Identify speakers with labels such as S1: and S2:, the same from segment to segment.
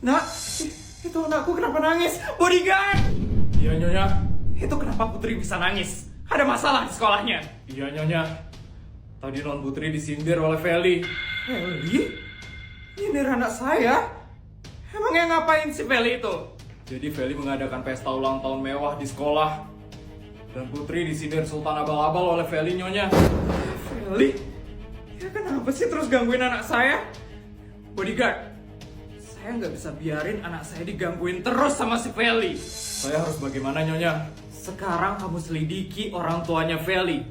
S1: Nak, itu anakku kenapa nangis? Bodyguard!
S2: Iya Nyonya.
S1: Itu kenapa Putri bisa nangis? Ada masalah di sekolahnya?
S2: Iya Nyonya. Tadi non Putri disindir oleh Feli.
S1: Feli? Nyindir anak saya? Emangnya ngapain si Feli itu?
S2: Jadi Feli mengadakan pesta ulang tahun mewah di sekolah. Dan Putri disindir Sultan Abal-Abal oleh Feli Nyonya.
S1: Feli? Ya kenapa sih terus gangguin anak saya? Bodyguard, saya nggak bisa biarin anak saya digangguin terus sama si Feli.
S2: Saya harus bagaimana Nyonya?
S1: Sekarang kamu selidiki orang tuanya Feli.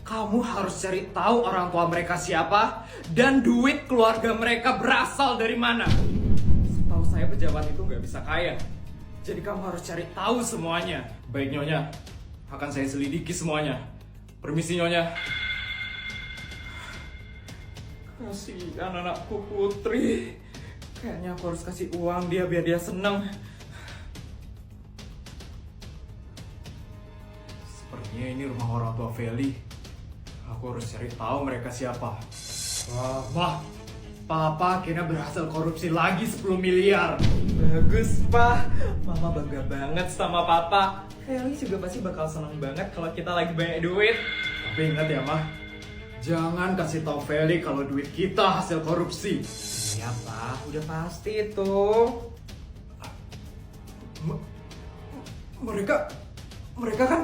S1: Kamu harus cari tahu orang tua mereka siapa dan duit keluarga mereka berasal dari mana. Setahu saya pejabat itu nggak bisa kaya. Jadi kamu harus cari tahu semuanya.
S2: Baik Nyonya. Akan saya selidiki semuanya. Permisi Nyonya.
S1: Kasihan anakku Putri. Kayaknya aku harus kasih uang dia biar dia seneng.
S2: Sepertinya ini rumah orang tua Feli. Aku harus cari tahu mereka siapa.
S1: Wah, Papa akhirnya berhasil korupsi lagi 10 miliar. Bagus, Pak. Mama bangga banget sama Papa. Feli juga pasti bakal senang banget kalau kita lagi banyak duit.
S2: Tapi ingat ya Mah, jangan kasih tahu Feli kalau duit kita hasil korupsi.
S1: Iya, Pak. Udah pasti itu.
S2: Mereka kan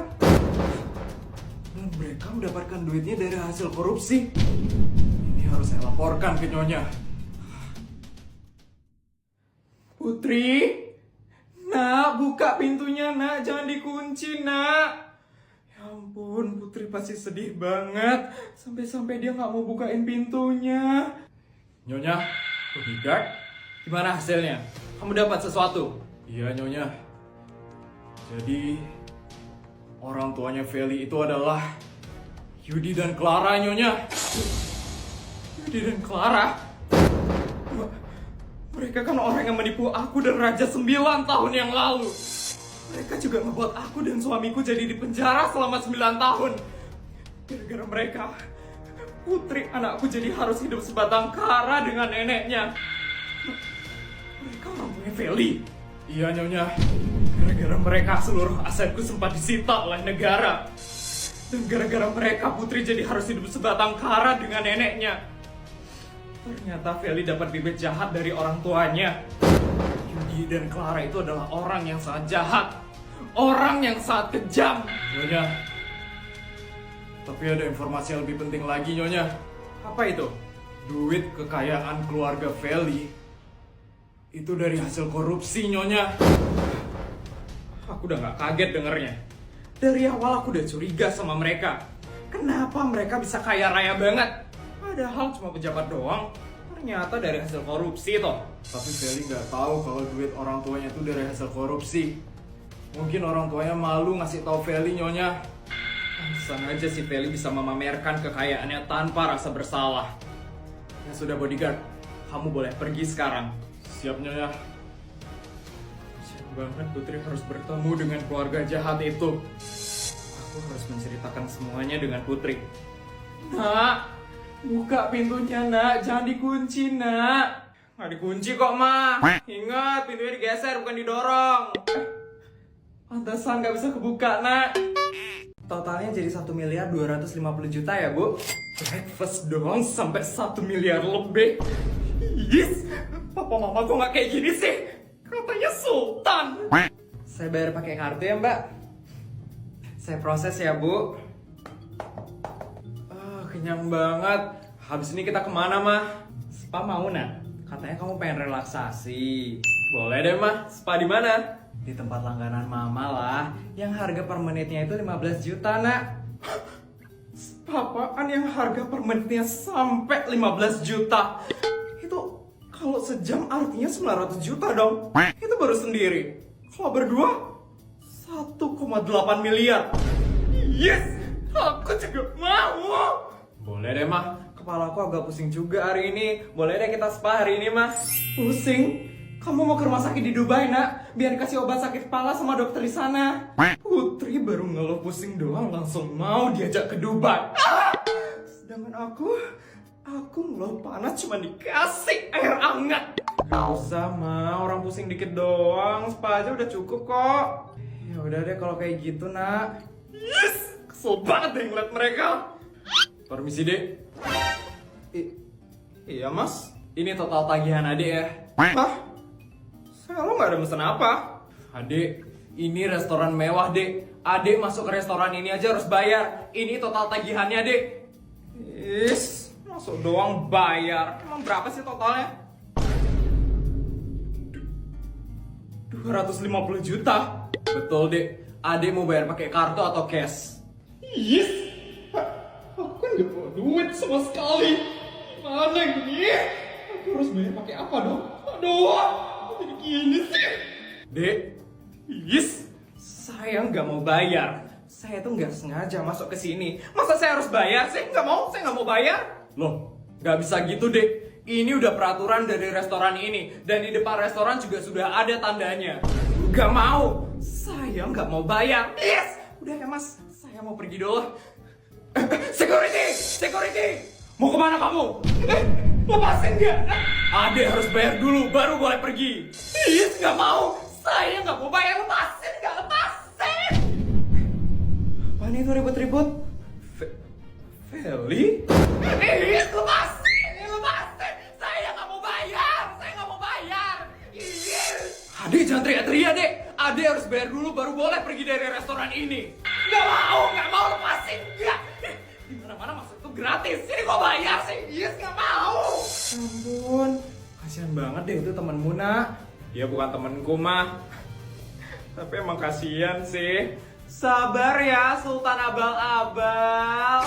S2: dan mereka mendapatkan duitnya dari hasil korupsi. Ini harus saya laporkan ke Nyonya.
S1: Putri, nak, buka pintunya, nak. Jangan dikunci, nak. Ya ampun, Putri pasti sedih banget. Sampai-sampai dia nggak mau bukain pintunya.
S2: Nyonya,
S1: Bodyguard, gimana hasilnya? Kamu dapat sesuatu?
S2: iya Nyonya. Jadi orang tuanya Feli itu adalah Yudi dan Clara Nyonya.
S1: Yudi dan Clara? Mereka kan orang yang menipu aku dan Raja 9 tahun yang lalu. Mereka juga ngebuat aku dan suamiku jadi di penjara selama 9 tahun. Gara-gara mereka, Putri anakku jadi harus hidup sebatang kara dengan neneknya. Mereka orang tuanya Feli.
S2: Iya Nyonya.
S1: Gara-gara mereka seluruh asetku sempat disita oleh negara. Dan gara-gara mereka Putri jadi harus hidup sebatang kara dengan neneknya. Ternyata Feli dapat bibit jahat dari orang tuanya. Yudi dan Clara itu adalah orang yang sangat jahat. Orang yang sangat kejam.
S2: Nyonya. Tapi ada informasi yang lebih penting lagi Nyonya.
S1: Apa itu?
S2: Duit kekayaan keluarga Feli itu dari hasil korupsi Nyonya.
S1: Aku udah gak kaget dengernya. Dari awal aku udah curiga sama mereka. Kenapa mereka bisa kaya raya banget? Padahal cuma pejabat doang. Ternyata dari hasil korupsi toh.
S2: Tapi Feli nggak tahu kalau duit orang tuanya itu dari hasil korupsi. Mungkin orang tuanya malu ngasih tahu Feli Nyonya.
S1: Pantesan aja si Feli bisa memamerkan kekayaannya tanpa rasa bersalah. Ya sudah Bodyguard, kamu boleh pergi sekarang.
S2: Siap Nyonya.
S1: Kasian banget Putri harus bertemu dengan keluarga jahat itu. Aku harus menceritakan semuanya dengan Putri. Nak, buka pintunya nak, jangan dikunci nak. Nggak dikunci kok Ma. Ingat, pintunya digeser bukan didorong. Pantesan nggak bisa kebuka nak. Totalnya jadi 1.250.000.000 ya Bu. Breakfast doang sampai 1 miliar lebih. Yes, papa mama kok nggak kayak gini sih? Katanya Sultan. Saya bayar pakai kartu ya Mbak. Saya proses ya Bu. Kenyang banget. Habis ini kita kemana mah? Spa mau nak? Katanya kamu pengen relaksasi. Boleh deh mah. Spa di mana? Di tempat langganan mama lah. Yang harga per menitnya itu 15 juta nak. Apaan yang harga per menitnya sampai 15 juta? Itu kalau sejam artinya 900 juta dong. Itu baru sendiri. Kalau berdua 1,8 miliar. Yes, aku juga mau. Boleh deh mah. Kepala aku agak pusing juga hari ini. Boleh deh kita spa hari ini mah. Pusing? Kamu mau ke rumah sakit di Dubai nak? Biar kasih obat sakit kepala sama dokter di sana. Putri baru ngeluh pusing doang langsung mau diajak ke Dubai. Sedangkan aku ngeluh panas cuma dikasih air hangat. Usah Ma, orang pusing dikit doang, spa aja udah cukup kok. Ya udah deh kalau kayak gitu nak. Yes, kesel banget deh ngeliat mereka. Permisi dek. Iya mas, ini total tagihan adek ya. Hah? Saya lo nggak ada mesen apa? Adek, ini restoran mewah dek. Adek masuk ke restoran ini aja harus bayar. Ini total tagihannya dek. Is, masuk doang bayar. Emang berapa sih totalnya? 250 juta. Betul dek. Adek mau bayar pakai kartu atau cash? Yes. Aku kan gak bawa duit sama sekali. Gimana ini? Aku harus bayar pakai apa dong? Aduh, jadi gini sih. Dek, yes. Saya nggak mau bayar. Saya tuh nggak sengaja masuk ke sini. Masa saya harus bayar sih? Nggak mau, saya nggak mau bayar. Loh, nggak bisa gitu dek. Ini udah peraturan dari restoran ini. Dan di depan restoran juga sudah ada tandanya. Nggak mau. Saya nggak mau bayar. Yes. Udah ya mas, saya mau pergi dulu. Security! Security! Mau kemana kamu? Lepasin nggak? Ade harus bayar dulu, baru boleh pergi. Yes, nggak mau. Saya nggak mau bayar. Lepasin nggak? Lepasin! Apaan itu ribut-ribut? Feli? Yes, lepasin! Lepasin! Saya nggak mau bayar! Saya nggak mau bayar! Yes! Ade jangan teriak-teriak dek. Ade harus bayar dulu baru boleh pergi dari restoran ini. Nggak mau lepasin nggak. Di mana-mana masuk tuh gratis. Ini kok bayar sih? Yes, nggak mau. Ampun, kasihan banget deh itu temenmu nak. Dia bukan temenku mah. Tapi emang kasihan sih. Sabar ya Sultan Abal-Abal.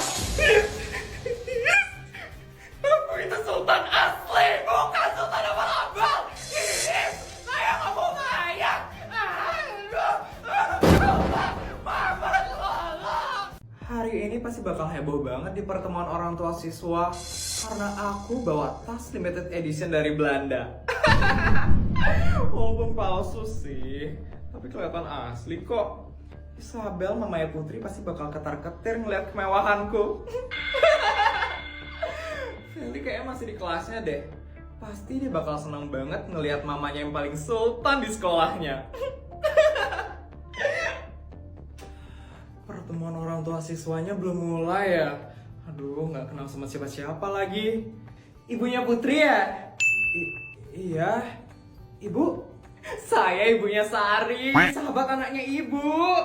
S1: Aku itu Sultan asli, bukan Sultan Abal-Abal. Saya nggak mau bayar. Hari ini pasti bakal heboh banget di pertemuan orang tua siswa karena aku bawa tas limited edition dari Belanda. Walaupun palsu sih, tapi kelihatan asli kok. Isabel, mamanya Putri pasti bakal ketar-ketir ngeliat kemewahanku. Feli kayaknya masih di kelasnya deh. Pasti dia bakal senang banget ngeliat mamanya yang paling sultan di sekolahnya. Pertemuan orang tua siswanya belum mulai ya. Aduh, nggak kenal sama siapa-siapa lagi. Ibunya Putri ya? Iya. Ibu? Saya ibunya Sari, sahabat anaknya ibu.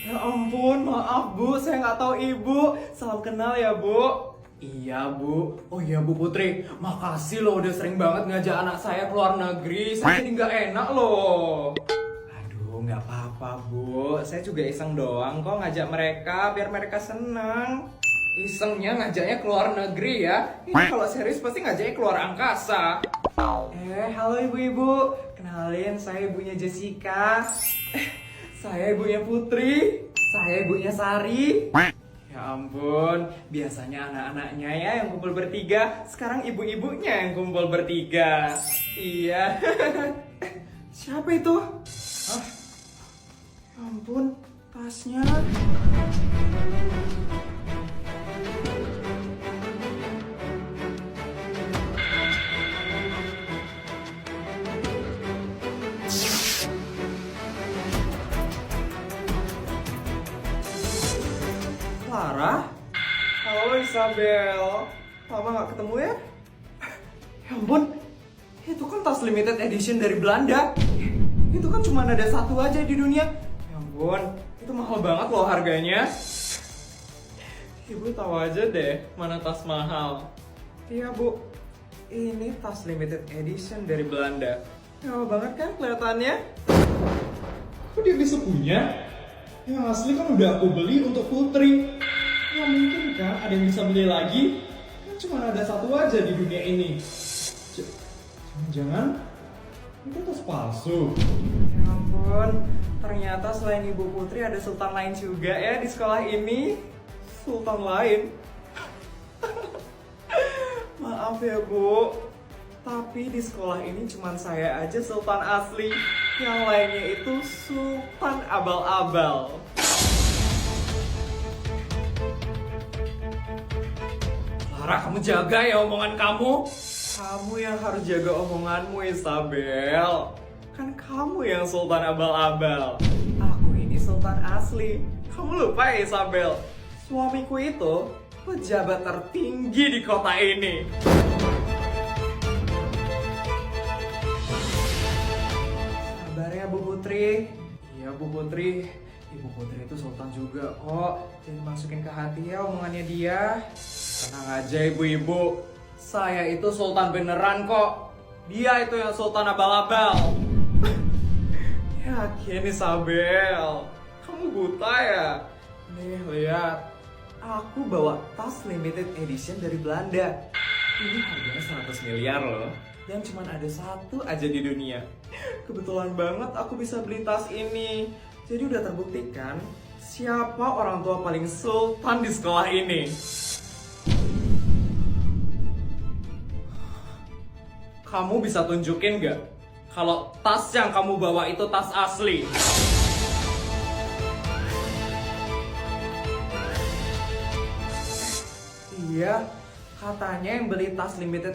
S1: Ya ampun, maaf bu, saya nggak tahu ibu. Salam kenal ya bu. Iya bu. Oh iya Bu Putri, makasih loh udah sering banget ngajak anak saya ke luar negeri. Saya jadi nggak enak loh. Aduh, nggak apa-apa bu. Saya juga iseng doang kok ngajak mereka biar mereka senang. Isengnya ngajaknya ke luar negeri ya. Ini kalau serius pasti ngajaknya keluar angkasa. Halo ibu-ibu. Kenalin, saya ibunya Jessica. Saya ibunya Putri. Saya ibunya Sari. Ya ampun, biasanya anak-anaknya ya yang kumpul bertiga. Sekarang ibu-ibunya yang kumpul bertiga. Iya. Siapa itu? Ah, ya ampun, tasnya. Clara? Halo Isabel. Lama gak ketemu ya? Ya ampun, itu kan tas limited edition dari Belanda. Itu kan cuma ada satu aja di dunia. Ya ampun, itu mahal banget loh harganya. Ibu tahu aja deh mana tas mahal. Iya bu, ini tas limited edition dari Belanda. Mewah banget kan kelihatannya? Kok dia bisa punya? Yang asli kan udah aku beli untuk Putri. Nggak mungkin kan ada yang bisa beli lagi? Kan cuma ada satu aja di dunia ini. Jangan-jangan itu tas palsu. Ya ampun, ternyata selain Ibu Putri ada sultan lain juga ya di sekolah ini. Sultan lain. Maaf ya Bu, tapi di sekolah ini cuma saya aja sultan asli. Yang lainnya itu sultan abal-abal. Clara, kamu jaga ya omongan kamu. Kamu yang harus jaga omonganmu, Isabel. Kan kamu yang sultan abal-abal. Aku ini sultan asli. Kamu lupa ya, Isabel? Suamiku itu pejabat tertinggi di kota ini. Sabar ya, Bu Putri. Iya, Bu Putri. Ibu Putri itu sultan juga kok. Jangan masukin ke hati ya omongannya dia. Tenang aja ibu-ibu. Saya itu sultan beneran kok. Dia itu yang sultan abal-abal. Yakin Isabel? Kamu buta ya? Nih lihat. Aku bawa tas limited edition dari Belanda. Ini harganya 100 miliar loh. Dan cuma ada satu aja di dunia. Kebetulan banget aku bisa beli tas ini. Jadi udah terbuktikan siapa orang tua paling sultan di sekolah ini. Kamu bisa tunjukin gak kalau tas yang kamu bawa itu tas asli? Iya, katanya yang beli tas limited